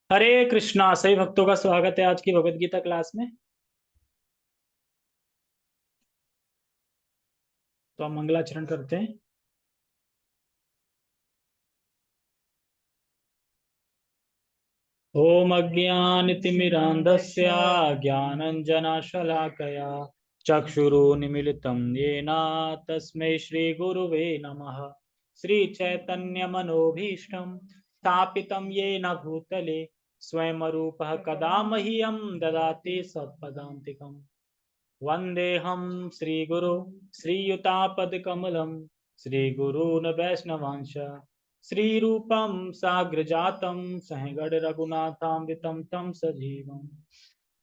हरे कृष्णा। सभी भक्तों का स्वागत है आज की भगवत गीता क्लास में। तो हम मंगलाचरण करते हैं। ओम अज्ञानतिमिरान्धस्य ज्ञानञ्जनशलाकया चक्षुरुन्मीलितं येन तस्मै श्रीगुरुवे नमः। श्रीचैतन्यमनोभीष्टं स्थापितं येन भूतले स्वयं रूपः कदा मह्यं ददाति सत्पदान्तिकम्। वन्देऽहं श्रीगुरु श्रीयुतापदकमलं श्रीगुरून् वैष्णवांश श्रीरूपं साग्रजातं सहगणरघुनाथामृतं तं सजीवम्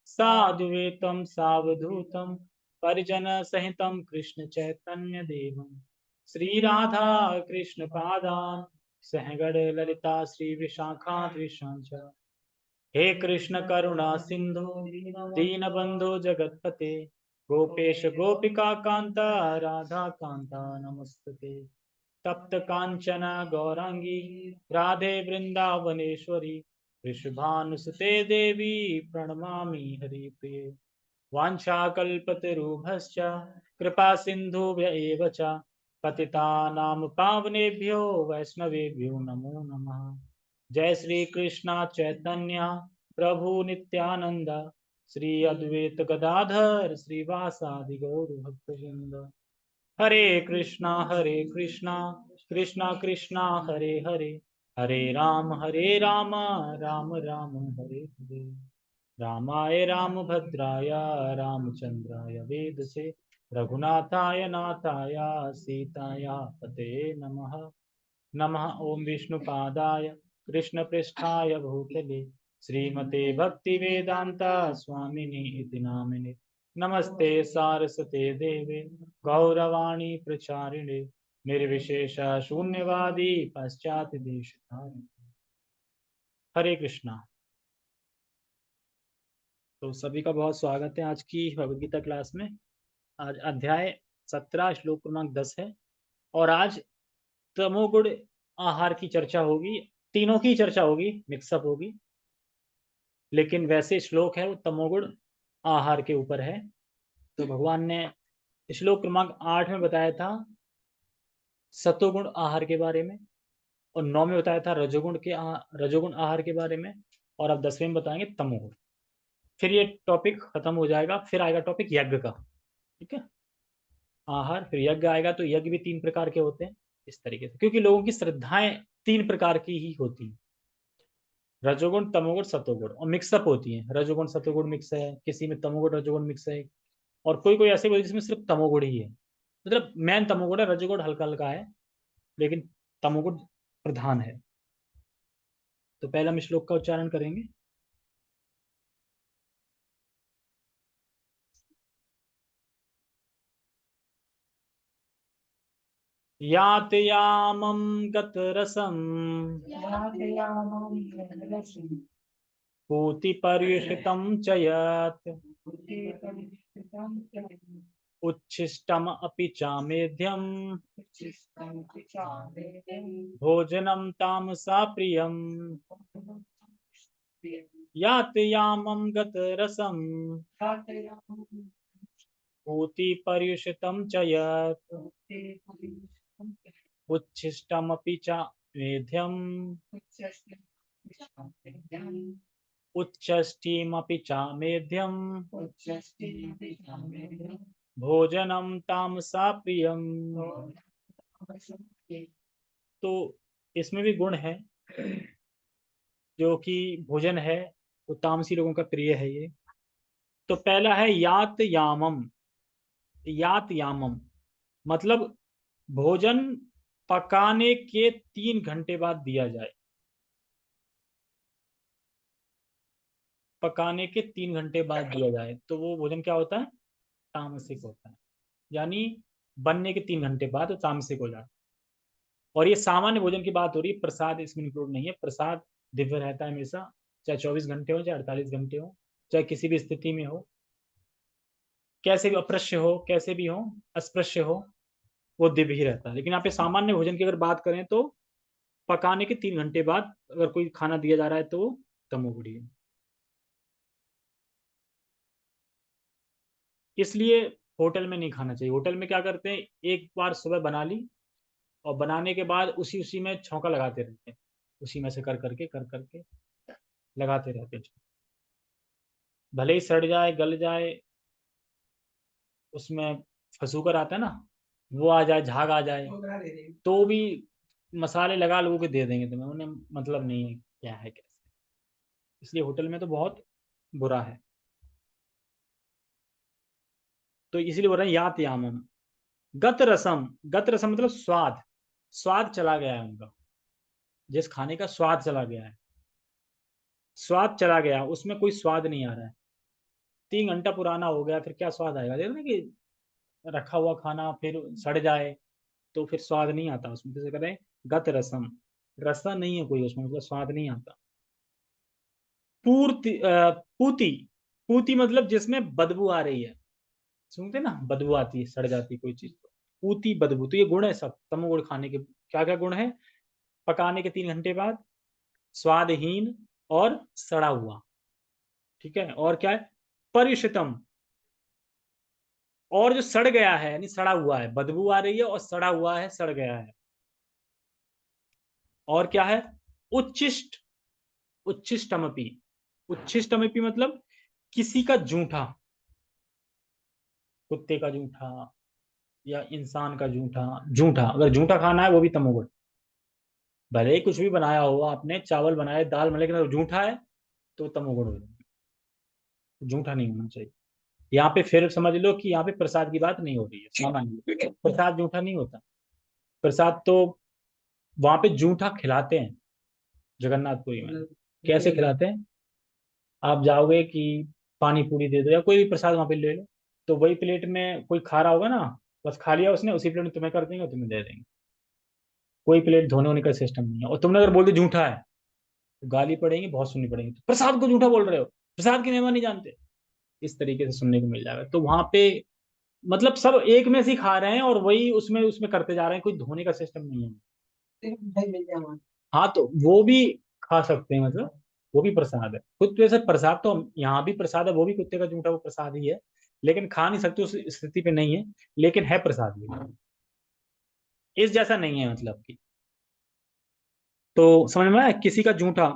साद्वैतं सावधूतं परिजनसहितं कृष्णचैतन्यदेवं श्रीराधा कृष्णपादान् सहगण ललिता श्रीविशाखान्विशांश। हे कृष्ण करुणा सिंधु दीनबंधु जगतपते गोपेश गोपिका कांता राधा कांता नमस्तुते। तप्त कांचन गौरांगी राधे वृंदावनेश्वरी वृषभानुसुते देवी प्रणमामि हरिप्रिये। वाञ्छाकल्पतरुभ्यश्च कृपा सिन्धुभ्य एव च पतितानां पावनेभ्यो वैष्णवेभ्यो नमो नमः। जय श्री कृष्णा चैतन्य प्रभु नित्यानंद श्री अद्वैत गदाधर श्रीवासादि गौर भक्तवृंद। हरे कृष्णा कृष्णा कृष्णा हरे हरे हरे राम राम राम हरे हरे। रामाय रामभद्राय रामचंद्राय वेदसे रघुनाथाय नाथाय सीताया पते नमः। नमः ओम विष्णुपादाय कृष्णपृष्ठाय भूतले श्रीमते भक्तिवेदांता स्वामिनि इति नामिने। नमस्ते सारस्वते देवे गौरवाणी प्रचारिणे निर्विशेष शून्यवादी पश्चात देश। हरे कृष्णा। तो सभी का बहुत स्वागत है आज की भगवद गीता क्लास में। आज अध्याय 17 श्लोक क्रमांक 10 है और आज तमोगुण आहार की चर्चा होगी। तीनों की चर्चा होगी, मिक्सअप होगी, लेकिन वैसे श्लोक है वो तमोगुण आहार के ऊपर है। तो भगवान ने श्लोक क्रमांक 8 में बताया था सतोगुण आहार के बारे में और 9 में बताया था रजोगुण आहार के बारे में और अब 10वें में बताएंगे तमोगुण। फिर ये टॉपिक खत्म हो जाएगा, फिर आएगा टॉपिक यज्ञ का। ठीक है, आहार फिर यज्ञ आएगा। तो यज्ञ भी 3 प्रकार के होते हैं इस तरीके से, क्योंकि लोगों की श्रद्धाएं 3 प्रकार की ही होती हैं, रजोगुण तमोगुण सतोगुण, और मिक्सअप होती हैं। रजोगुण सतोगुण मिक्स है, किसी में तमोगुण रजोगुण मिक्स है, और कोई कोई ऐसे होती है जिसमें सिर्फ तमोगुण ही है। मतलब मेन तमोगुण है, रजोगुण हल्का हल्का है, लेकिन तमोगुण प्रधान है। तो पहले हम श्लोक का उच्चारण करेंगे। यात यामं गतरसं पूति पर्युषितं च यत् उच्छिष्टम अपि चामेध्यम भोजनं तामसा प्रियम। यात यामं गतरसं पूति पर्युषितं च यत् उच्छिष्टमपि चामेध्यम उच्छष्टिमपि चामेध्यम भोजनं तामसा प्रियम। तो इसमें भी गुण है, जो कि भोजन है वो तामसी लोगों का प्रिय है ये। तो पहला है यात यामम। यात यामम मतलब भोजन पकाने के 3 घंटे बाद दिया जाए। पकाने के 3 घंटे बाद दिया जाए तो वो भोजन क्या होता है, तामसिक होता है। यानी बनने के 3 घंटे बाद वो तामसिक हो जाता है। और ये सामान्य भोजन की बात हो रही है, प्रसाद इसमें इंक्लूड नहीं है। प्रसाद दिव्य रहता है हमेशा, चाहे 24 घंटे हो चाहे 48 घंटे हो, चाहे किसी भी स्थिति में हो, कैसे भी अप्रश्य हो, कैसे भी हो, अस्पृश्य हो, वो दिव्य ही रहता है। लेकिन यहाँ पे सामान्य भोजन की अगर बात करें तो पकाने के 3 घंटे बाद अगर कोई खाना दिया जा रहा है तो वो तमोगुणी है। इसलिए होटल में नहीं खाना चाहिए। होटल में क्या करते हैं, एक बार सुबह बना ली और बनाने के बाद उसी उसी में छौंका लगाते रहते हैं, उसी में से कर करके लगाते रहते हैं। भले ही सड़ जाए, गल जाए, उसमें फसूकर आता है ना, वो आ जाए, झाग आ जाए, तो भी मसाले लगा लोगों के दे देंगे तुम्हें, उन्हें मतलब नहीं है क्या है कैसे। इसलिए होटल में तो बहुत बुरा है। तो इसीलिए बोल रहे हैं यात यामम। गत रसम, गत रसम मतलब स्वाद, स्वाद चला गया है उनका, जिस खाने का स्वाद चला गया है, स्वाद चला गया, उसमें कोई स्वाद नहीं आ रहा है। 3 घंटा पुराना हो गया, फिर क्या स्वाद आएगा? देखो ना कि रखा हुआ खाना फिर सड़ जाए तो फिर स्वाद नहीं आता उसमें। जैसे कहते हैं गत रसम, रसा नहीं है कोई उसमें, मतलब स्वाद नहीं आता। पूर्ति पूती, पूती मतलब जिसमें बदबू आ रही है, सुनते ना, बदबू आती है, सड़ जाती है कोई चीज तो पूती बदबू। तो ये गुण है सब तमोगुण खाने के। क्या क्या गुण है? पकाने के 3 घंटे बाद, स्वादहीन और सड़ा हुआ, ठीक है। और क्या है? परिष्टम, और जो सड़ गया है यानी सड़ा हुआ है, बदबू आ रही है और सड़ा हुआ है, सड़ गया है। और क्या है? उच्छिष्ट, उच्छिष्टमपि, उच्छिष्टमपि मतलब किसी का जूठा, कुत्ते का जूठा या इंसान का जूठा। जूठा, अगर जूठा खाना है वो भी तमोगुण। भले ही कुछ भी बनाया हो आपने, चावल बनाए, दाल बनाए, लेकिन अगर जूठा है तो तमोगुण हो जाएगा। जूठा नहीं होना चाहिए। यहाँ पे फिर समझ लो कि यहाँ पे प्रसाद की बात नहीं हो रही है, सामान्य प्रसाद जूठा नहीं होता। प्रसाद तो वहां पे जूठा खिलाते हैं जगन्नाथपुरी में। कैसे खिलाते हैं? आप जाओगे कि पानी पूरी दे दो या कोई भी प्रसाद वहां पे ले लो, तो वही प्लेट में कोई खा रहा होगा ना, बस खा लिया उसने, उसी प्लेट में तुम्हें कर देंगे और तुम्हें दे देंगे। कोई प्लेट धोने होने का सिस्टम नहीं है। और तुमने अगर बोल दिया झूठा है तो गाली पड़ेगी, बहुत सुननी पड़ेगी, तो प्रसाद को झूठा बोल रहे हो, प्रसाद की महिमा नहीं जानते, इस तरीके से सुनने को मिल जाएगा। तो वहां पे मतलब सब एक में से ही खा रहे हैं और वही उसमें उसमें करते जा रहे हैं, कोई धोने का सिस्टम नहीं है। हाँ तो वो भी खा सकते हैं, मतलब वो भी प्रसाद है। कुछ वैसे प्रसाद तो यहाँ भी प्रसाद है, वो भी कुत्ते का जूठा वो प्रसाद ही है, लेकिन खा नहीं सकते उस स्थिति पे नहीं है, लेकिन है प्रसाद भी, इस जैसा नहीं है मतलब कि। तो समझ में आया? किसी का जूठा,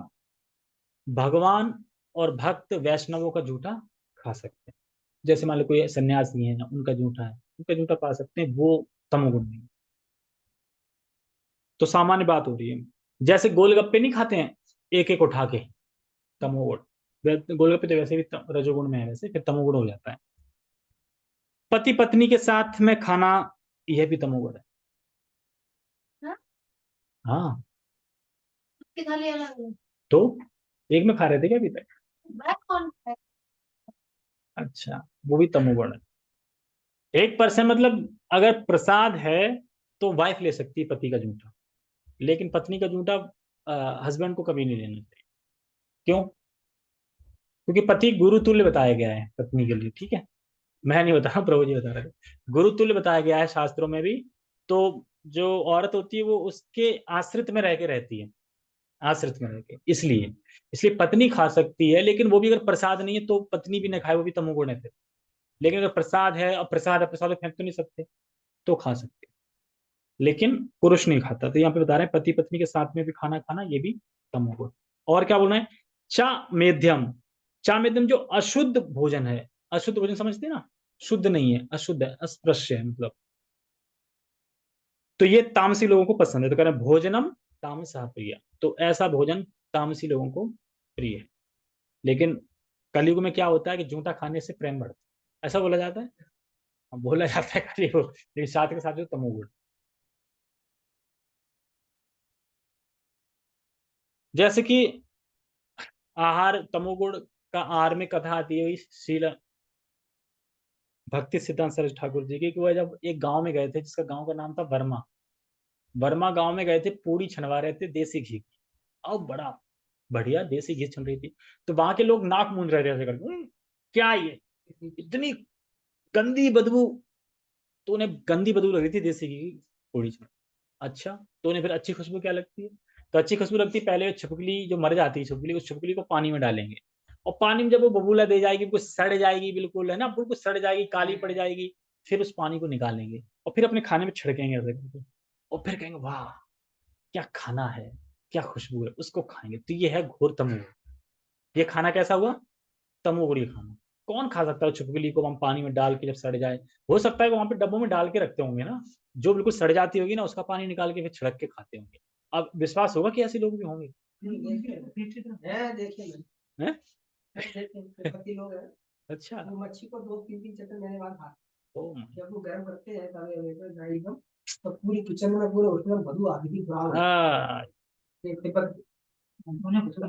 भगवान और भक्त वैष्णवों का जूठा खा सकते हैं। जैसे मान लो कोई सन्यासी है, उनका जूठा है, उनका जूठा खा सकते हैं, वो तमोगुण नहीं। तो सामान्य बात हो रही है। जैसे गोलगप्पे नहीं खाते हैं एक एक उठा के, तमोगुण। गोलगप्पे तो वैसे भी रजोगुण में है, वैसे फिर तमोगुण हो जाता है। पति पत्नी के साथ में खाना, यह भी तमोगुण है। हाँ, हाँ। की थाली अलग है। तो एक में खा रहे थे क्या अभी तक? मैं कौन है? अच्छा, वो भी तमोगुण है। 1% मतलब अगर प्रसाद है तो वाइफ ले सकती है पति का जूठा, लेकिन पत्नी का जूठा हस्बैंड को कभी नहीं लेना चाहिए। क्यों? क्योंकि पति गुरु तुल्य बताया गया है पत्नी के लिए, ठीक है। मैं नहीं बता रहा, प्रभु जी बता रहे थे। गुरु तुल्य बताया गया है शास्त्रों में भी। तो जो औरत होती है वो उसके आश्रित में रह के रहती है, आश्रित में रह के, इसलिए इसलिए पत्नी खा सकती है, लेकिन वो भी अगर प्रसाद नहीं है तो पत्नी भी न खाए, वो भी तमोगुण है फिर। लेकिन अगर प्रसाद है, और प्रसाद है, प्रसाद को फेंक तो नहीं सकते, तो खा सकते, लेकिन पुरुष नहीं खाता। तो यहाँ पे बता रहे हैं पति पत्नी के साथ में भी खाना खाना, ये भी तमोगुण। और क्या बोल रहे हैं? चा मेध्यम, चा मेध्यम जो अशुद्ध भोजन है, अशुद्ध भोजन समझते हैं ना, शुद्ध नहीं है, अशुद्ध है, अस्पृश्य है मतलब, तो ये तामसी लोगों को पसंद है। तो कह रहे हैं भोजनम तामसा प्रिय, तो ऐसा भोजन तामसी लोगों को प्रिय है। लेकिन कलयुग में क्या होता है कि जूठा खाने से प्रेम बढ़ता है, ऐसा बोला जाता है। बोला जाता है कलयुग, लेकिन साथ के साथ जो तमोगुण, जैसे कि आहार तमोगुण का आहार में कथा आती है श्रील भक्ति सिद्धांत सरस्वती ठाकुर जी की, कि वह जब एक गांव में गए थे, जिसका गांव का नाम था वर्मा, वर्मा गांव में गए थे, पूरी छनवा रहे थे देसी घी की, और बड़ा बढ़िया देसी घी छन रही थी। तो वहां के लोग नाक मूंद रहे थे ऐसे करके, क्या ये इतनी गंदी बदबू। तो उन्हें गंदी बदबू लग रही थी देसी घी की पूड़ी छन। अच्छा, तो उन्हें फिर अच्छी खुशबू क्या लगती है? तो अच्छी खुशबू लगती है। पहले छिपकली जो मर जाती है छिपकली, उस छिपकली को पानी में डालेंगे और पानी में जब वो बबूला दे जाएगी, बिल्कुल सड़ जाएगी, बिल्कुल है ना, बिल्कुल सड़ जाएगी, काली पड़ जाएगी, फिर उस पानी को निकालेंगे और फिर अपने खाने में छिड़केंगे ऐसे करके और फिर कहेंगे वाह क्या खाना है, क्या खुशबू है, उसको खाएंगे। तो ये है घोर तमोगुण। ये खाना कैसा हुआ? तमोगुणी खाना। कौन खा सकता है छिपकली को हम पानी में डाल के जब सड़ जाए? हो सकता है कि वहां पे डब्बों में डाल के रखते होंगे ना, जो बिल्कुल सड़ जाती होगी ना, उसका पानी निकाल के फिर छिड़क के खाते होंगे। अब विश्वास होगा कि ऐसे लोग भी होंगे? हैं? पति लोग हैं, अच्छा। वो मच्छी को 2-3 चक्कर मैंने बाद खाते ओ जब वो गर्म करते हैं तवे में तो एकदम, तो पूरी किचन में पूरे होटल में बदबू आती थी ब्राउन हाँ। पर।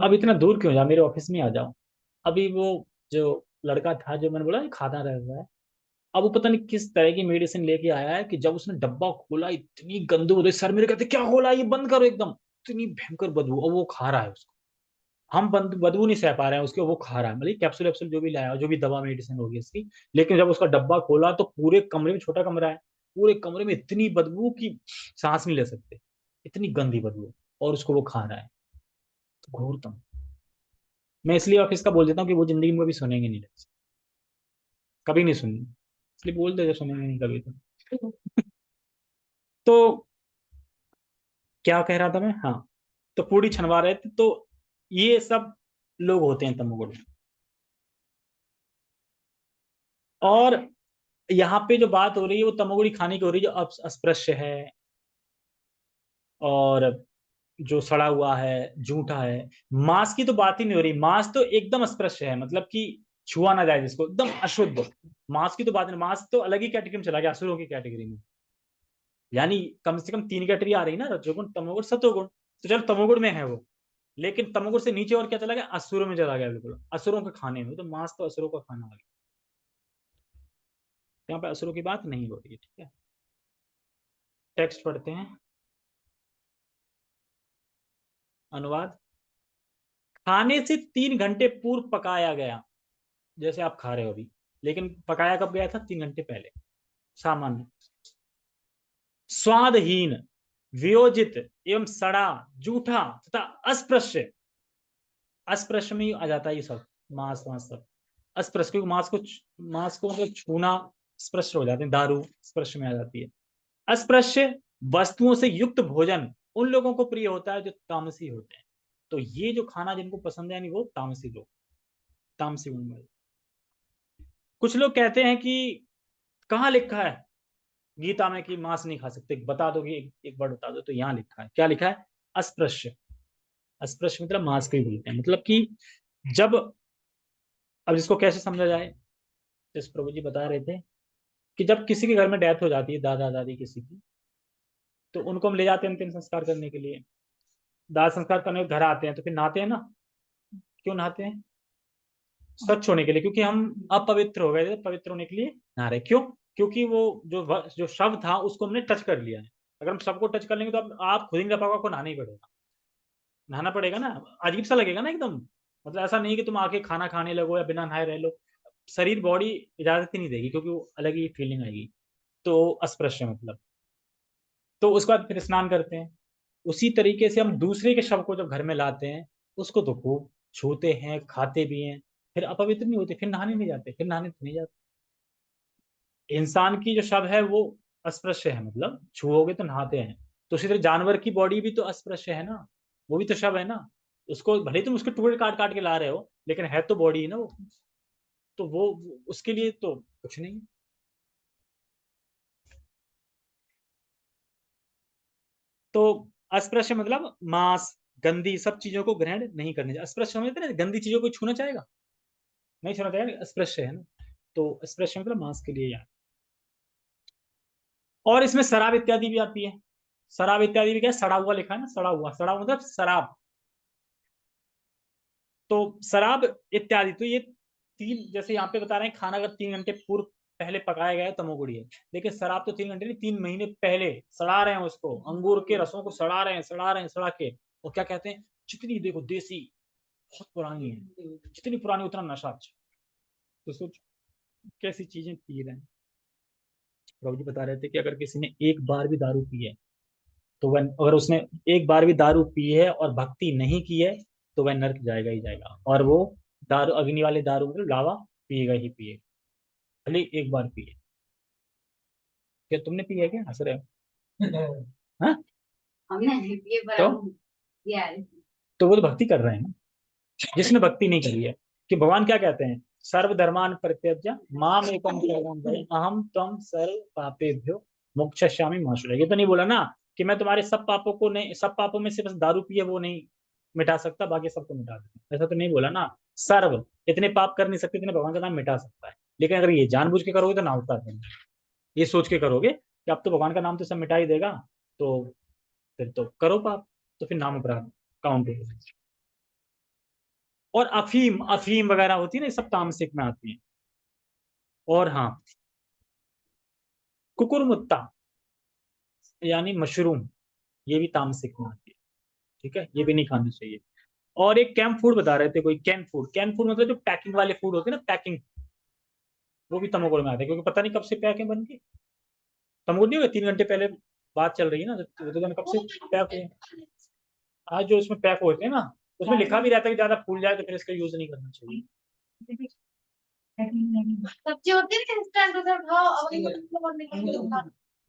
अब इतना दूर क्यों जा, मेरे ऑफिस में आ जाओ। अभी वो जो लड़का था जो मैंने बोला खाता रह हुआ है, अब वो पता नहीं किस तरह की मेडिसिन लेके आया है कि जब उसने डब्बा खोला इतनी गंदू हो रही, सर मेरे कहते क्या खोला, ये बंद करो एकदम, इतनी भयंकर बदबू। और वो खा रहा है उसको, हम बदबू नहीं सह पा रहे हैं उसके, वो खा रहा है, मतलब कैप्सूल वैप्सूल जो भी लाया जो भी दवा मेडिसिन होगी इसकी। लेकिन जब उसका डब्बा खोला तो पूरे कमरे में, छोटा कमरा है, पूरे कमरे में इतनी बदबू कि सांस नहीं ले सकते, इतनी गंदी बदबू, और उसको वो खा रहा है। तो घोरतम। मैं इसलिए ऑफिस का बोल देता हूँ कि वो जिंदगी में कभी सुनेंगे नहीं, कभी नहीं सुनेंगे, इसलिए बोल दे जो सुनेंगे नहीं कभी तो। तो क्या कह रहा था मैं, हाँ, तो पूरी छनवा रहे थे। तो ये सब लोग होते हैं तमोगुण में। और यहाँ पे जो बात हो रही है वो तमोगुणी खाने की हो रही है, जो अस्पृश्य है और जो सड़ा हुआ है, झूठा है। मांस की तो बात ही नहीं हो रही, मांस तो एकदम अस्पृश्य है, मतलब कि छुआ ना जाए जिसको, एकदम अशुद्ध। मांस की तो बात नहीं, मांस तो अलग ही कैटेगरी में चला गया, असुरों की कैटेगरी में। यानी कम से कम 3 कैटेगरी आ रही ना, रजोगुण तमोगुण सतोगुण। तो चलो तमोगुण में है वो, लेकिन तमोगुण से नीचे और क्या चला गया, असुरों में चला गया, बिल्कुल असुरों के खाने में। तो मांस तो असुरों का खाना आ गया, यहाँ पे असुरों की बात नहीं हो रही है, ठीक है। टेक्स्ट पढ़ते हैं, अनुवाद। खाने से 3 घंटे पूर्व पकाया गया, जैसे आप खा रहे हो अभी, लेकिन पकाया कब गया था? 3 घंटे पहले। सामान्य, स्वादहीन, वियोजित एवं सड़ा, जूठा तथा अस्पृश्य। अस्पृश्य में ही आ जाता है ये सब, मांस वांस सब अस्पृश्य, क्योंकि मांस को मतलब छूना स्पृश्य हो जाते हैं, दारू स्पृश्य में आ जाती है। अस्पृश्य वस्तुओं से युक्त भोजन उन लोगों को प्रिय होता है जो तामसी होते हैं। तो ये जो खाना जिनको पसंद है, यानी वो तामसी लोग, तामसी गुण वाले। कुछ लोग कहते हैं कि कहाँ लिखा है गीता में कि मांस नहीं खा सकते, बता दो कि एक बार बता दो। तो यहाँ लिखा है, क्या लिखा है? अस्पृश्य। अस्पृश्य मतलब मांस को ही बोलते हैं, मतलब कि जब, अब इसको कैसे समझा जाए, जिस प्रभु जी बता रहे थे कि जब किसी के घर में डेथ हो जाती है, दादा दादी किसी की, तो उनको हम ले जाते हैं अंतिम संस्कार करने के लिए। दाह संस्कार करने के घर आते हैं तो फिर नहाते हैं ना। क्यों नहाते हैं? स्वच्छ होने के लिए, क्योंकि हम अपवित्र हो गए थे, पवित्र होने के लिए नहा रहे। क्यों? क्योंकि वो जो शव था उसको हमने टच कर लिया है। अगर हम सबको टच कर लेंगे तो अब आप खुद ही नहीं रह पाओगे, आपको नहाना ही पड़ेगा। नहाना पड़ेगा ना, अजीब सा लगेगा ना एकदम। मतलब ऐसा नहीं कि तुम आके खाना खाने लगो या बिना नहाए रह लो, शरीर बॉडी इजाजत ही नहीं देगी, क्योंकि वो अलग ही फीलिंग आएगी। तो अस्पृश्य मतलब, तो उसके बाद फिर स्नान करते हैं। उसी तरीके से हम दूसरे के शव को जब घर में लाते हैं, उसको तो खूब छूते हैं, खाते भी हैं, फिर अपवित्र नहीं होते, फिर नहाने नहीं जाते, फिर नहाने तो नहीं जाते। इंसान की जो शव है वो अस्पृश्य है, मतलब छुओगे तो नहाते हैं। तो उसी तरह जानवर की बॉडी भी तो अस्पृश्य है ना, वो भी तो शव है ना। उसको भले तुम उसके टुकड़े काट काट के ला रहे हो, लेकिन है तो बॉडी है ना वो। तो वो उसके लिए तो कुछ नहीं। तो अस्पृश्य मतलब मांस, गंदी सब चीजों को ग्रहण नहीं करने चाहिए। अस्पृश्य समझते ना, गंदी चीजों को छूना चाहेगा, नहीं छूना चाहेगा, अस्पृश्य है ना। तो अस्पृश्य मतलब मांस के लिए यार। और इसमें शराब इत्यादि भी आती है। शराब इत्यादि भी क्या है? सड़ा हुआ लिखा है ना, सड़ा हुआ, सड़ा हुआ मतलब शराब। तो शराब इत्यादि, तो ये तीन, जैसे यहाँ पे बता रहे हैं खाना अगर 3 घंटे पूर्व पहले पकाया गया है तमोगुणी है। लेकिन शराब तो 3 घंटे नहीं, 3 महीने पहले सड़ा रहे हैं उसको, अंगूर के रसों को सड़ा रहे हैं, सड़ा रहे हैं, सड़ा के। और क्या कहते हैं, जितनी देखो देसी, बहुत पुरानी है, जितनी पुरानी उतना नशा अच्छा। तो सोच कैसी चीजें पी रहे हैं। प्रभु जी बता रहे थे कि अगर किसी ने एक बार भी दारू पी है तो वह अगर उसने एक बार भी दारू पी है और भक्ति नहीं की है तो वह नरक जाएगा ही जाएगा, और वो दारू, अग्नि वाले दारू मतलब लावा, पिएगा ही पिएगा, भले ही एक बार पिए। क्या तुमने पिया है क्या, हंस रहे हो? हाँ? हमने ये तो बराबर किया है। तो वो तो भक्ति कर रहे हैं ना, जिसने भक्ति नहीं करी है। कि भगवान क्या कहते हैं, सर्वधर्मान परित्यज्य माम एकम शरणं व्रज अहम त्वं सर्व पापेभ्यो मोक्षयिष्यामि मा शुचः। ये तो नहीं बोला ना कि मैं तुम्हारे सब पापों को नहीं, सब पापों में से बस दारू पिए वो नहीं मिटा सकता, बाकी सबको मिटा देता, ऐसा तो नहीं बोला ना। सर्व, इतने पाप कर नहीं सकते इतने भगवान का नाम मिटा सकता है, लेकिन अगर ये जानबूझ के करोगे तो ना उतार देंगे। ये सोच के करोगे कि अब तो भगवान का नाम तो सब मिटा ही देगा, तो फिर तो करो पाप, तो फिर नाम अपराध काउंट होगा। और अफीम, अफीम वगैरह होती है ना, ये सब तामसिक में आती है। और हाँ, कुकुरमुत्ता यानी मशरूम, ये भी तामसिक में आती है, ठीक है, ये भी नहीं खाना चाहिए। और एक कैंप फूड बता रहे थे कोई, कैन फूड, कैन फूड मतलब जो पैकिंग वाले फूड होते हैं ना, पैकिंग, वो भी तमोगुण में आते हैं, क्योंकि पता नहीं कब से पैकिंग बन गई। तमोगुण नहीं हुए, 3 घंटे पहले बात चल रही है ना, तो कब से पैक हुए। आज जो इसमें पैक होते हैं ना, उसमें लिखा भी रहता है कि ज्यादा फूल जाए तो फिर इसका यूज नहीं करना चाहिए। सब्जी होती है ना इंस्टेंट, उधर खाओ और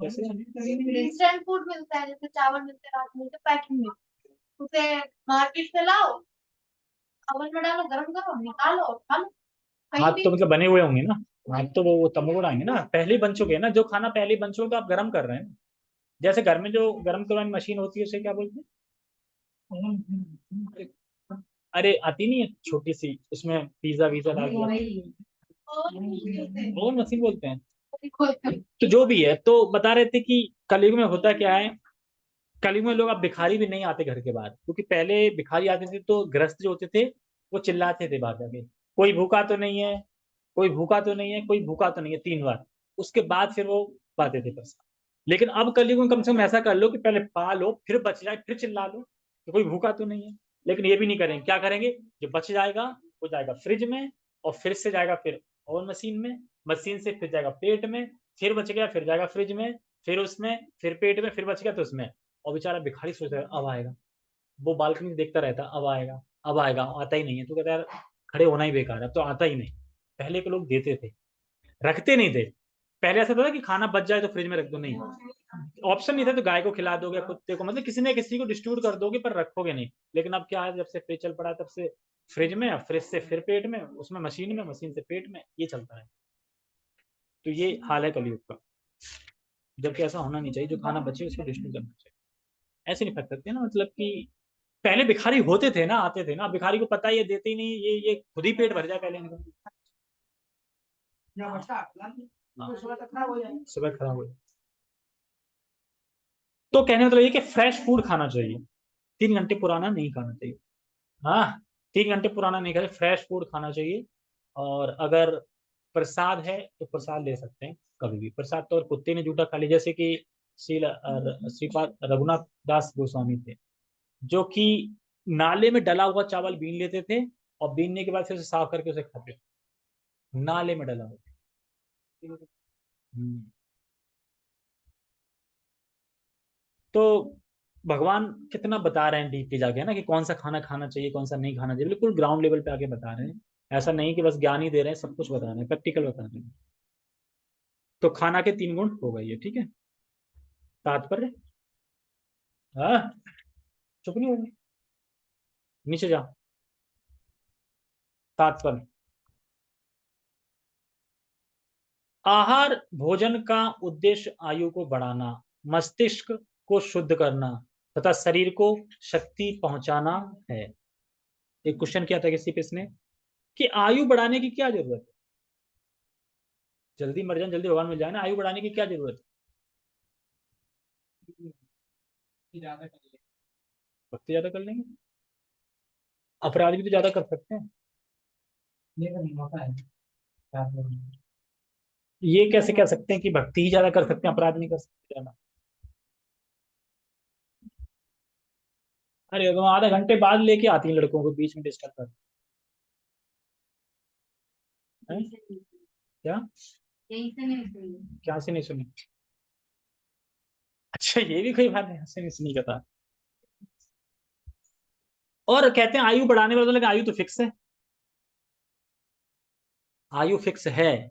जैसे इंस्टेंट फूड मिलता है, जैसे चावल मिलते हैं, रात में तो पैकिंग में, उसे मार्केट से लाओ, ओवन में डालो, गर्म करो, निकालो और खा लो हाथ कहीं भी। तो मतलब बने हुए होंगे ना, हाथ तो वो तमोगुण आएंगे ना, पहले ही बन चुके हैं ना, जो खाना पहले ही बन चुके तो आप गर्म कर रहे हैं। जैसे घर में जो गर्म करवाने मशीन होती है उसे क्या बोलते हैं? अरे आती नहीं है छोटी सी, उसमें पिज्जा वीजा डाल दिया, वो मशीन बोलते हैं। तो जो भी है, तो बता रहे थे कि कलयुग में होता क्या है, कलयुग में लोग अब भिखारी भी नहीं आते घर के बाहर, क्योंकि पहले भिखारी आते थे तो गृहस्थ जो होते थे वो चिल्लाते थे बाहर जाके, कोई भूखा तो नहीं है, कोई भूखा तो नहीं है, कोई भूखा तो नहीं है, 3 बार, उसके बाद फिर वो पाते थे पैसा। लेकिन अब कलयुग में कम से कम ऐसा कर लो कि पहले पा लो, फिर बच जाए, फिर चिल्ला लो कि कोई भूखा तो नहीं है। लेकिन ये भी नहीं करेंगे, क्या करेंगे, जो बच जाएगा वो जाएगा फ्रिज में, और फिर से जाएगा फिर ओवन मशीन में, मशीन से फिर जाएगा पेट में, फिर बच गया फिर जाएगा फ्रिज में, फिर उसमें, फिर पेट में, फिर बच गया तो उसमें। और बेचारा भिखारी सोचता है अब आएगा, वो बालकनी से देखता रहता अब आएगा, अब आएगा, आता ही नहीं है, तो कहता है यार खड़े होना ही बेकार है, अब तो आता ही नहीं। पहले के लोग देते थे, रखते नहीं थे। पहले ऐसा था कि खाना बच जाए तो फ्रिज में रख दो, नहीं ऑप्शन नहीं था, तो गाय को खिला दोगे, कुत्ते को, मतलब किसी ने किसी को डिस्ट्रीब्यूट कर दोगे पर रखोगे नहीं। लेकिन अब क्या है, जब से फ्रिज चल पड़ा है तब से फ्रिज में, फ्रिज से फिर पेट में, उसमें मशीन में, मशीन से पेट में, ये चलता है। तो ये हाल है कलयुग का, जबकि ऐसा होना नहीं चाहिए, जो खाना बचे उसको डिस्ट्रीब्यूट करना चाहिए। ऐसे नहीं फेंक सकते ना, मतलब कि पहले भिखारी होते थे ना, आते थे ना, भिखारी को पता है ये देते ही नहीं, ये खुद ही पेट भर जाए पहले इनका। सुबह खराब हो जाए। तो कहने मतलब ये कि फ्रेश फूड खाना चाहिए, 3 घंटे पुराना नहीं खाना चाहिए। हाँ, 3 घंटे पुराना नहीं खाना, फ्रेश फूड खाना चाहिए। और अगर प्रसाद है तो प्रसाद ले सकते हैं कभी भी, प्रसाद तो, और कुत्ते ने जूठा खा लिया, जैसे कि श्रीपाद रघुनाथ दास गोस्वामी थे, जो कि नाले में डला हुआ चावल बीन लेते थे, और बीनने के बाद फिर उसे साफ करके उसे खाते थे, नाले में डला हुआ। हम्म। तो भगवान कितना बता रहे हैं डीपली जाके, है ना, कि कौन सा खाना खाना चाहिए कौन सा नहीं खाना चाहिए, बिल्कुल ग्राउंड लेवल पे आके बता रहे हैं। ऐसा नहीं कि बस ज्ञान ही दे रहे हैं, सब कुछ बता रहे हैं, प्रैक्टिकल बता रहे हैं। तो खाना के 3 गुण हो गए ये, ठीक है। तात्पर्य, हाँ, चुप नहीं होगी, नीचे जा। तात्पर्य, आहार भोजन का उद्देश्य आयु को बढ़ाना, मस्तिष्क को शुद्ध करना तथा शरीर को शक्ति पहुंचाना है। एक क्वेश्चन किया था किसी पे इसने, कि आयु बढ़ाने की क्या जरूरत है, जल्दी मर जाए जल्दी भगवान मिल जाए ना, आयु बढ़ाने की क्या जरूरत है, भक्ति ज्यादा कर लेंगे, अपराध भी तो ज्यादा कर सकते हैं। ये कैसे कह सकते हैं कि भक्ति ही ज्यादा कर सकते हैं, अपराध नहीं कर सकते ज्यादा। अरे वो आधे घंटे बाद लेके आती हैं लड़कों को, बीच में डिस्टर्ब कर, हैं? क्या, यहीं से नहीं सुनी। क्या से नहीं सुनी? अच्छा, ये भी कोई बात ऐसे नहीं कहता। और कहते हैं आयु बढ़ाने वाले, लेकिन आयु तो फिक्स है, आयु फिक्स है।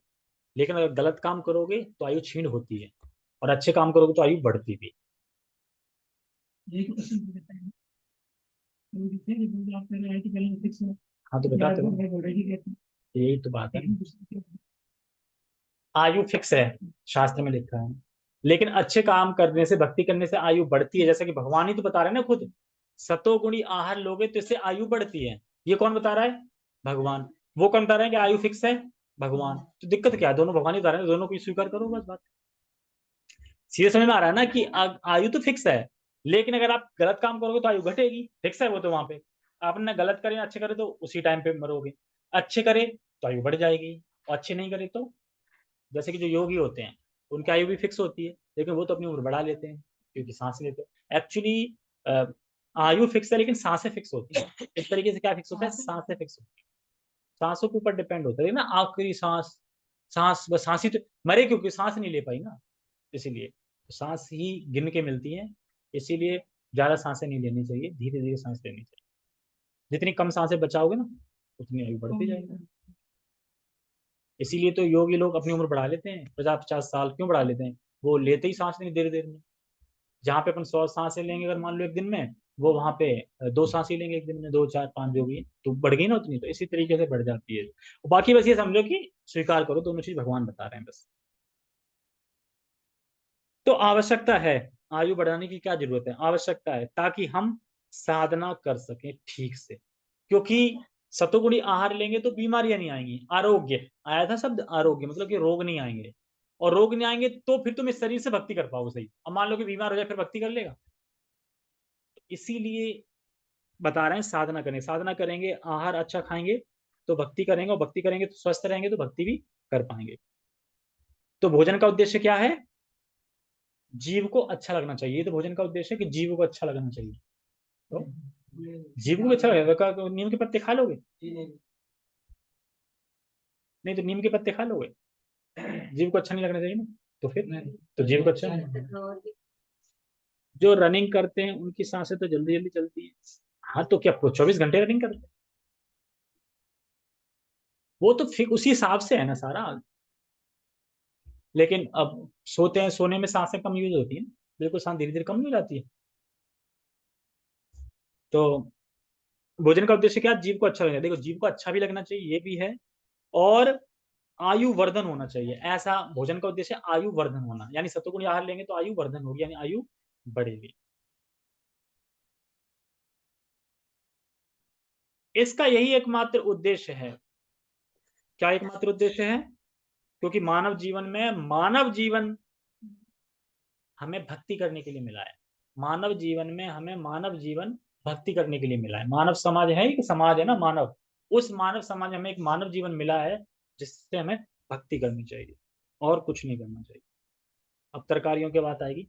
लेकिन अगर गलत काम करोगे तो आयु क्षीण होती है, और अच्छे काम करोगे तो आयु बढ़ती भी। हाँ तो बताते हो, यही तो बात है, आयु फिक्स है, शास्त्र में लिखा है। लेकिन अच्छे काम करने से, भक्ति करने से आयु बढ़ती है, जैसा कि भगवान ही तो बता रहे हैं ना खुद, सतोगुणी आहार लोगे तो इससे आयु बढ़ती है। ये कौन बता रहा है? भगवान। वो कौन बता रहे हैं कि आयु फिक्स है? भगवान। तो दिक्कत क्या है? दोनों भगवान ही बता रहे हैं, दोनों को स्वीकार करो, बस बात। सीधे समझ में आ रहा है ना कि आयु तो फिक्स है, लेकिन अगर आप गलत काम करोगे तो आयु घटेगी। फिक्स है वो तो, वहां पे आपने गलत करे अच्छे करे तो उसी टाइम पे मरोगे। अच्छे करे तो आयु बढ़ जाएगी, और अच्छे नहीं करे तो, जैसे कि जो योगी होते हैं उनकी आयु भी फिक्स होती है, लेकिन वो तो अपनी उम्र बढ़ा लेते हैं क्योंकि सांस लेते हैं। एक्चुअली आयु फिक्स है लेकिन सांसें फिक्स होती है। इस तरीके से क्या फिक्स होता है? सांसें फिक्स होती है, सांसों के ऊपर डिपेंड होता है ना। आखिरी सांस, सांस बस, सांस ही तो मरे क्योंकि सांस नहीं ले पाई ना, इसीलिए तो सांस ही गिन के मिलती है। इसीलिए ज्यादा सांसें नहीं लेनी चाहिए, धीरे धीरे सांस लेनी चाहिए। जितनी कम सांसें बचाओगे ना, उतनी आयु बढ़ती जाएगी। इसीलिए तो योगी लोग अपनी उम्र बढ़ा लेते हैं, 50-50 साल क्यों बढ़ा लेते हैं? वो लेते ही सांस नहीं देर देर में। जहाँ पे अपन 100 सांसें लेंगे अगर मान लो एक दिन में, वो वहां पे 2 सांसें लेंगे एक दिन में, 2 4 5 जो भी, तो बढ़ गई ना उतनी। तो इसी तरीके से बढ़ जाती है। बाकी बस ये समझो कि स्वीकार करो, दोनों चीज भगवान बता रहे हैं बस। तो आवश्यकता है, आयु बढ़ाने की क्या जरूरत है? आवश्यकता है ताकि हम साधना कर सकें ठीक से। क्योंकि सतोगुणी आहार लेंगे तो बीमारियां नहीं आएंगी, आरोग्य आया था शब्द, आरोग्य मतलब कि रोग नहीं आएंगे। और रोग नहीं आएंगे तो फिर तुम इस शरीर से भक्ति कर पाओगे सही। अब मान लो कि बीमार हो जाए, फिर भक्ति कर लेगा? इसीलिए बता रहे हैं साधना करें, साधना करेंगे, आहार अच्छा खाएंगे तो भक्ति करेंगे, और भक्ति करेंगे तो स्वस्थ रहेंगे तो भक्ति भी कर पाएंगे। तो भोजन का उद्देश्य क्या है? जीव को अच्छा लगना चाहिए। तो भोजन का उद्देश्य है कि जीव को अच्छा लगना चाहिए। तो जीव को भी अच्छा लगेगा तो नीम के पत्ते खा लोगे? नहीं तो नीम के पत्ते खा लोगे? जीव को अच्छा नहीं लगना चाहिए ना, तो फिर तो जीव को अच्छा नहीं। जो रनिंग करते हैं उनकी सांसें तो जल्दी जल्दी चलती है। हाँ तो क्या 24 घंटे रनिंग करते हैं? वो तो फिर उसी हिसाब से है ना सारा। लेकिन अब सोते हैं, सोने में सांसें कम यूज होती है ना, बिल्कुल सांस धीरे धीरे कम हो जाती है। तो भोजन का उद्देश्य क्या? जीव को अच्छा लगना। देखो, जीव को अच्छा भी लगना चाहिए, ये भी है, और आयु वर्धन होना चाहिए। ऐसा भोजन का उद्देश्य आयु वर्धन होना, यानी सतोगुणी आहार लेंगे तो आयु वर्धन होगी, यानी आयु बढ़ेगी। इसका यही एकमात्र उद्देश्य है। क्या एकमात्र उद्देश्य है? क्योंकि मानव जीवन हमें भक्ति करने के लिए मिला है। मानव जीवन में हमें मानव जीवन भक्ति करने के लिए मिला है। मानव समाज है, एक समाज है ना मानव, उस मानव समाज में हमें एक मानव जीवन मिला है जिससे हमें भक्ति करनी चाहिए, और कुछ नहीं करना चाहिए। अब तरकारियों की बात आएगी।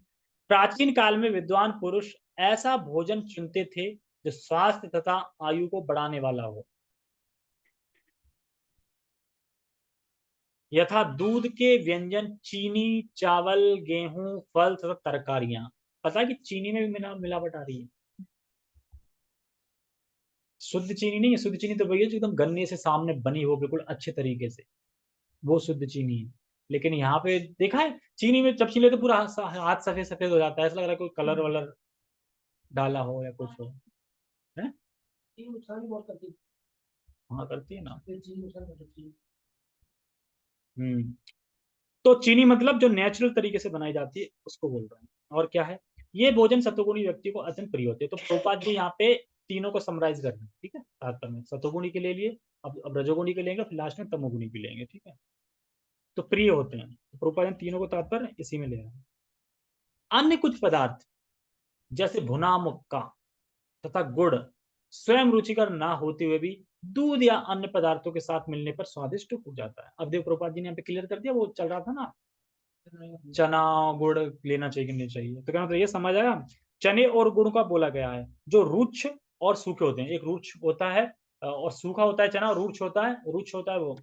प्राचीन काल में विद्वान पुरुष ऐसा भोजन चुनते थे जो स्वास्थ्य तथा आयु को बढ़ाने वाला हो, यथा दूध के व्यंजन, चीनी, चावल, गेहूं, फल तथा तरकारियां। पता है कि चीनी में भी मिलावट आ रही है। शुद्ध चीनी नहीं है, शुद्ध चीनी तो वही है जो एकदम गन्ने से सामने बनी हो बिल्कुल अच्छे तरीके से, वो शुद्ध चीनी है। लेकिन यहाँ पे देखा है, चीनी में जब छीले तो पूरा हाथ सफेद सफेद हो जाता है, ऐसा लग रहा है कोई कलर वलर डाला हो या कुछ हो। है? चीनी नुकसान भी बहुत करती है। हाँ करती है ना। चीनी नुकसान बहुत करती है। हम्म। तो चीनी मतलब जो नेचुरल तरीके से बनाई जाती है उसको बोल रहे हैं। और क्या है? ये भोजन सतोगुणी व्यक्ति को अत्यंत प्रिय होते हैं। तो प्रोपात जी यहाँ पे तीनों को समराइज कर रहे हैं, ठीक है, तात्पर्य में सतोगुणी के ले लिए, अब रजोगुणी के लेंगे, फिर लास्ट में तमोगुणी के लेंगे, ठीक है। तो प्रिय होते हैं, तो प्रोपात तीनों को तात्पर्य इसी में ले रहे हैं। अन्य कुछ पदार्थ जैसे भुना मुक्का तथा गुड़ स्वयं रुचिकर ना होते हुए भी दूध या अन्य पदार्थों के साथ मिलने पर स्वादिष्ट हो जाता है। अब देखो प्रभुपाद जी ने यहाँ पे क्लियर कर दिया, वो चल रहा था ना, चना गुड़ लेना चाहिए कि नहीं चाहिए, तो क्या मतलब ये समझ आया? चने और गुड़ का बोला गया है, जो रुक्ष और सूखे होते हैं। एक रुक्ष होता है और सूखा होता है चना, और रुक्ष होता है, रुक्ष होता है वो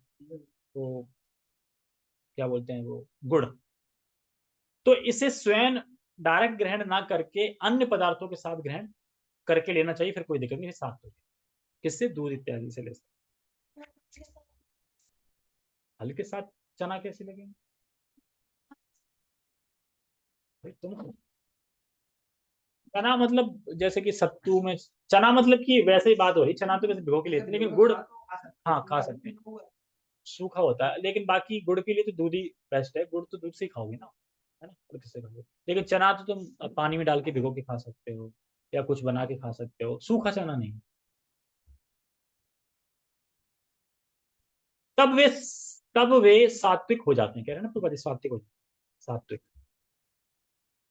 क्या बोलते हैं, वो गुड़। तो इसे स्वयं डायरेक्ट ग्रहण ना करके अन्य पदार्थों के साथ ग्रहण करके लेना चाहिए, फिर कोई दिक्कत नहीं, साफ हो। किससे? दूध इत्यादि से ले सकते। हल के साथ चना कैसे लगेंगे भाई? तुम चना मतलब जैसे कि सत्तू में चना, मतलब कि वैसे ही बात हो रही, चना तो वैसे भिगो के लेते हैं, लेकिन गुड़ हाँ खा सकते हैं, सूखा होता है। लेकिन बाकी गुड़ के लिए तो दूध ही बेस्ट है, गुड़ तो दूध से ही खाओगे ना, है ना, और किससे खाओगे? लेकिन चना तो तुम पानी में डाल के भिगो के खा सकते हो, या कुछ बना के खा सकते हो, सूखा चना नहीं। तब वे तब वे सात्विक हो जाते हैं, कह रहे हैं ना प्रभु, सात्विक हो जाते हैं, सात्विक।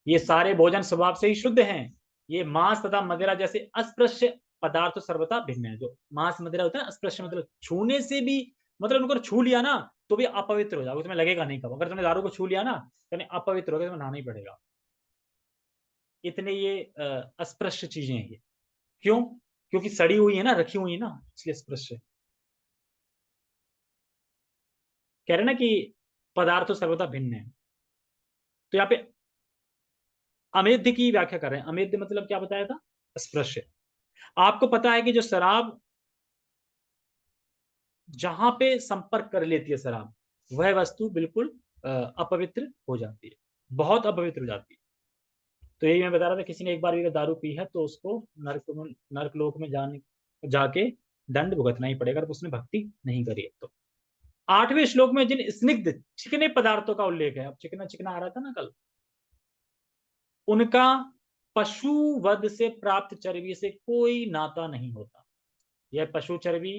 ये सारे भोजन स्वभाव से ही शुद्ध हैं। ये मांस तथा मदिरा जैसे अस्पृश्य पदार्थ सर्वथा भिन्न है। जो मांस मदिरा होता है अस्पृश्य, मतलब छूने से भी, मतलब उनको छू लिया ना तो भी अपवित्र हो जाओगे, तुम्हें लगेगा नहीं कब। अगर तुमने दारू को छू लिया ना तो अपवित्र हो गया, तुम्हें नहाना ही पड़ेगा। इतने ये अस्पृश्य चीजें हैं ये। क्यों? क्योंकि सड़ी हुई है ना, रखी हुई है ना, इसलिए स्पृश्य। कह रहे ना कि पदार्थ सर्वथा भिन्न है। तो यहाँ पे अमेध्य की व्याख्या कर रहे हैं। अमेध्य मतलब क्या बताया था? स्पृश्य। आपको पता है कि जो शराब जहां पे संपर्क कर लेती है शराब, वह वस्तु बिल्कुल अपवित्र हो जाती है, बहुत अपवित्र हो जाती है। तो यही मैं बता रहा था, किसी ने एक बार भी अगर दारू पी है तो उसको नरक लोक में जाके दंड भुगतना ही पड़ेगा, अगर उसने भक्ति नहीं करी है तो। 8वें श्लोक में जिन स्निग्ध चिकने पदार्थों का उल्लेख है, अब चिकना चिकना आ रहा था ना कल, उनका पशु वध से प्राप्त चर्बी से कोई नाता नहीं होता। यह पशु चर्बी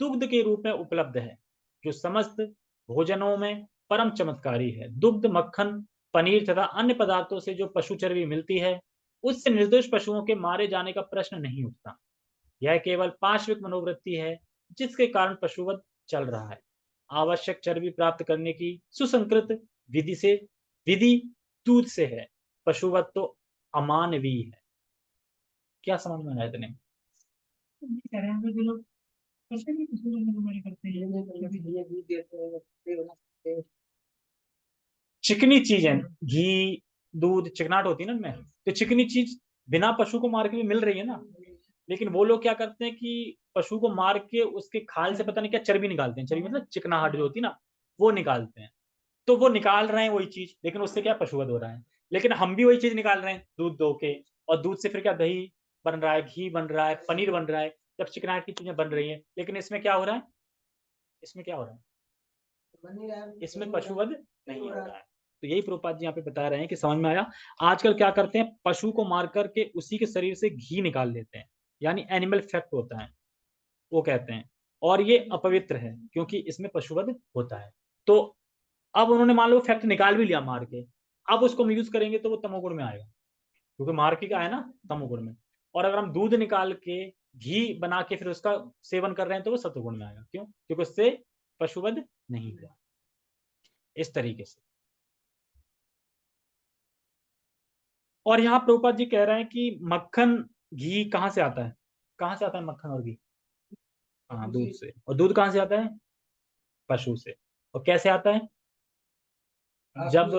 दुग्ध के रूप में उपलब्ध है, जो समस्त भोजनों में परम चमत्कारी है। दुग्ध, मक्खन, पनीर तथा अन्य पदार्थों से जो पशु चर्बी मिलती है, उससे निर्दोष पशुओं के मारे जाने का प्रश्न नहीं उठता। यह केवल पाश्विक मनोवृत्ति है जिसके कारण पशुवध चल रहा है। आवश्यक चर्बी प्राप्त करने की सुसंकृत विधि दूध से है। पशुवध तो अमानवीय है। क्या समझ में आया इतने? कह रहे हैं जो लोग कैसे भी किसी लोग बीमारी करते हैं, चिकनी चीज है, घी दूध चिकनाट होती है ना उनमें, तो चिकनी चीज बिना पशु को मार के भी मिल रही है ना। लेकिन वो लोग क्या करते हैं कि पशु को मार के उसके खाल से पता नहीं क्या चर्बी निकालते हैं, चर्बी मतलब चिकनाहट जो होती है ना, वो निकालते हैं। तो वो निकाल रहे हैं वही चीज, लेकिन उससे क्या पशुवध हो रहा है। लेकिन हम भी वही चीज निकाल रहे हैं दूध दो के, और दूध से फिर क्या दही बन रहा है, घी बन रहा है, पनीर बन रहा है, जब चिकनाहट की चीजें बन रही है। लेकिन इसमें क्या हो रहा है? इसमें क्या हो रहा है? इसमें पशुवध नहीं हो रहा है। तो यही प्रभुपाद जी यहाँ पे बता रहे हैं कि समझ में आया। आजकल क्या करते हैं, पशु को मार करके उसी के शरीर से घी निकाल लेते हैं, यानी एनिमल फैट होता है वो कहते हैं, और ये अपवित्र है क्योंकि इसमें पशुवध होता है। तो अब उन्होंने मान लो फैक्ट निकाल भी लिया मार के, अब उसको हम यूज करेंगे तो वो तमोगुण में आएगा, क्योंकि मार के का है ना तमोगुण में। और अगर हम दूध निकाल के घी बना के फिर उसका सेवन कर रहे हैं तो वो सत्वगुण में आएगा। क्यों? क्योंकि उससे पशुवध नहीं हुआ। इस तरीके से। और यहाँ प्रभुपाद जी कह रहे हैं कि मक्खन घी कहाँ से आता है? कहाँ से आता है मक्खन और घी? हाँ, दूध से। और दूध कहाँ से आता है? पशु से। और कैसे आता है? जब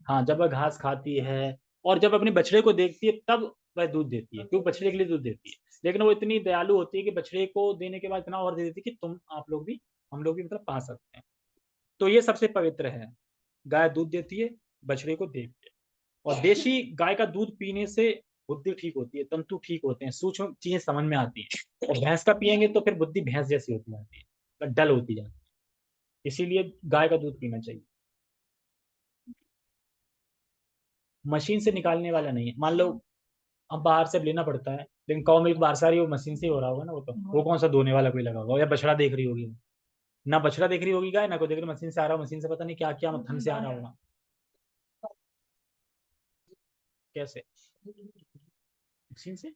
हाँ, जब वह घास खाती है और जब अपने बछड़े को देखती है तब वह दूध देती है, क्योंकि बछड़े के लिए दूध देती है। लेकिन वो इतनी दयालु होती है कि बछड़े को देने के बाद इतना और दे देती है कि तुम आप लोग भी हम लोग भी मतलब पा सकते हैं। तो ये सबसे पवित्र है। गाय दूध देती है बछड़े को देख के। और देशी गाय का दूध पीने से बुद्धि ठीक होती है, तंतु ठीक होते हैं, सूक्ष्म चीजें समझ में आती है। और भैंस का पियेंगे तो फिर बुद्धि भैंस जैसी होती जाती है, डल होती जाती है। इसीलिए गाय का दूध पीना चाहिए। मशीन से निकालने वाला नहीं है। मान लो अब बाहर से लेना पड़ता है, लेकिन कौ मिल्क बाहर से आ रही है, वो मशीन से ही हो रहा होगा ना। वो कौन सा धोने वाला कोई लगा होगा, या बछड़ा देख रही होगी, ना बछड़ा देख रही होगी गाय, ना कोई देख रही, मशीन से आ रहा हो, मशीन से पता नहीं क्या क्या मत्थन से आ रहा होगा। कैसे? मशीन से।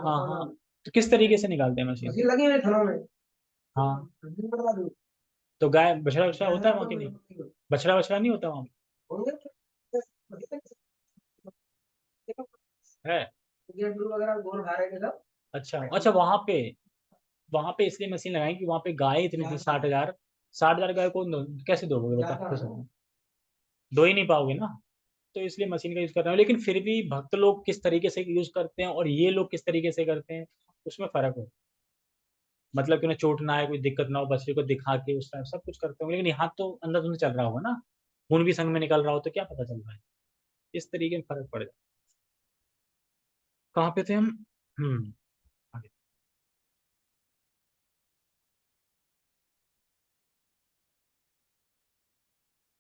हाँ हाँ, तो किस तरीके से निकालते हैं मशीन से? लगी हुई थानों में। हाँ, तो गाय बछड़ा बछड़ा होता है वहाँ की नहीं? बछड़ा बछड़ा नहीं होता वहाँ है? अच्छा अच्छा, वहाँ पे इसलिए मशीन लगाई कि वहाँ पे गाय इतनी थी 60,000 60,000 गाय को कैसे दोगे ज्यादा बता, है। खुद दो ही नहीं पाओगे ना, तो इसलिए मशीन का यूज कर रहे हैं। लेकिन फिर भी भक्त लोग किस तरीके से यूज करते हैं और ये लोग किस तरीके से करते हैं, उसमें फर्क हो, मतलब कि उन्हें चोट ना आए, कोई दिक्कत ना हो, बच्चे को दिखा के उस टाइम सब कुछ करते होंगे, लेकिन यहाँ तो अंदर तुमने चल रहा होगा ना, खून भी संग में निकल रहा हो, तो क्या पता चल रहा है, इस तरीके में फर्क पड़ जाता। कहाँ पे थे हम? आगे।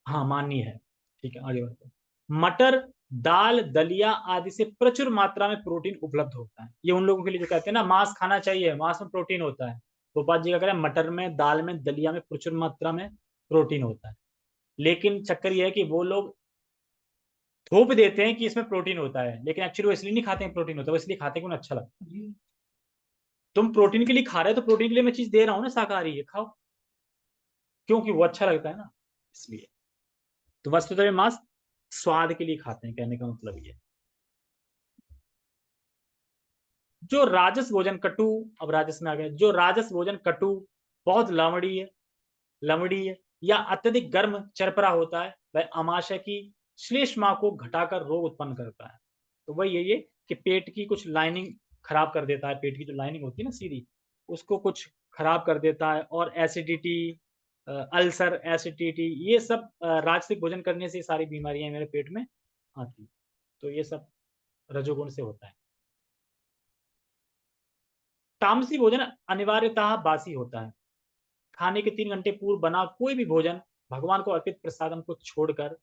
हाँ माननीय है, ठीक है आगे बढ़ते हैं। मटर, दाल, दलिया आदि से प्रचुर मात्रा में प्रोटीन उपलब्ध होता है। ये उन लोगों के लिए जो कहते हैं ना मांस खाना चाहिए, मांस में प्रोटीन होता है, गोपाल जी का कह रहे हैं मटर में, दाल में, दलिया में प्रचुर मात्रा में प्रोटीन होता है। लेकिन चक्कर ये है कि वो लोग थोप देते हैं कि इसमें प्रोटीन होता है, लेकिन एक्चुअली वो इसलिए नहीं खाते हैं प्रोटीन होता है, वो इसलिए खाते हैं कि उन्हें अच्छा लगता है। तुम प्रोटीन के लिए खा रहे हो तो प्रोटीन के लिए मैं चीज दे रहा हूँ ना, शाकाहारी है खाओ, क्योंकि वो अच्छा लगता है ना, इसलिए। तो वस्तुतः में मांस स्वाद के लिए खाते हैं, कहने का मतलब ये। जो राजस भोजन कटु, अब राजस में आ गए, जो राजस भोजन कटु, बहुत लमड़ी है या अत्यधिक गर्म चरपरा होता है, वह आमाशय की श्लेष्मा को घटाकर रोग उत्पन्न करता है। तो वही यही है कि पेट की कुछ लाइनिंग खराब कर देता है, पेट की जो लाइनिंग होती है ना सीधी, उसको कुछ खराब कर देता है, और एसिडिटी, अल्सर, एसिडिटी, ये सब राजसिक भोजन करने से सारी बीमारियां मेरे पेट में आती। तो ये सब रजोगुण से होता है। तामसी भोजन अनिवार्यतः बासी होता है। खाने के 3 घंटे पूर्व बना कोई भी भोजन भगवान को अर्पित प्रसादम को छोड़कर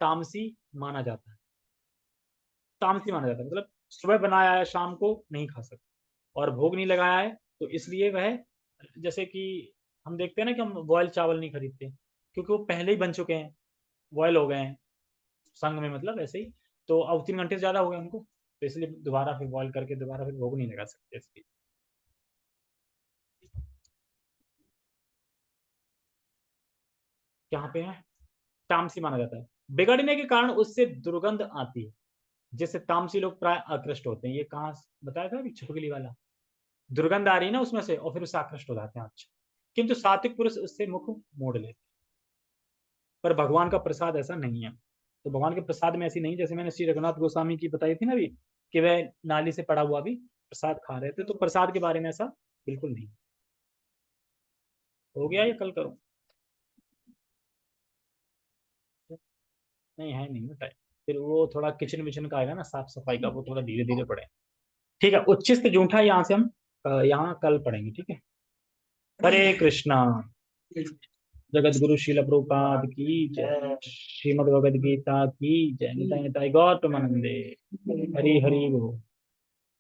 तामसी माना जाता है। तामसी माना जाता है मतलब सुबह बनाया है शाम को नहीं खा सकते, और भोग नहीं लगाया है तो इसलिए वह, जैसे कि हम देखते हैं ना कि हम बॉयल चावल नहीं खरीदते क्योंकि वो पहले ही बन चुके हैं, बॉयल हो गए हैं संग में, मतलब ऐसे ही। तो अब 3 घंटे से ज्यादा हो गए उनको, तो इसलिए दोबारा फिर बॉयल करके दोबारा फिर भोग नहीं लगा सकते इसलिए। यहाँ पे है तामसी माना जाता है। बिगड़ने के कारण उससे दुर्गंध आती है, जिससे तामसी लोग प्राय आकृष्ट होते हैं। ये कहाँ बताया था अभी, छिपकली वाला, दुर्गंध आ रही है ना उसमें से, और फिर उससे आकृष्ट हो जाते हैं। अच्छा, किंतु सात्विक पुरुष उससे मुख मोड़ लेते हैं। पर भगवान का प्रसाद ऐसा नहीं है। तो भगवान के प्रसाद में ऐसी नहीं, जैसे मैंने श्री रघुनाथ गोस्वामी की बताई थी ना अभी, कि वह नाली से पड़ा हुआ भी प्रसाद खा रहे थे, तो प्रसाद के बारे में ऐसा बिल्कुल नहीं। हो गया, ये कल करो, नहीं है नहीं टाइम, फिर वो थोड़ा किचन विचन का आएगा ना, साफ सफाई का, वो थोड़ा धीरे धीरे पड़े। ठीक है, उच्चिष्ट जूठा यहाँ से हम यहाँ कल पढ़ेंगे, ठीक है। हरे कृष्णा। जगत गुरु शिल प्रभुपाद की जय, श्रीमद् भगवद गीता की जय, निताय निताय गौर प्रेमानंदे, हरि हरि बोल।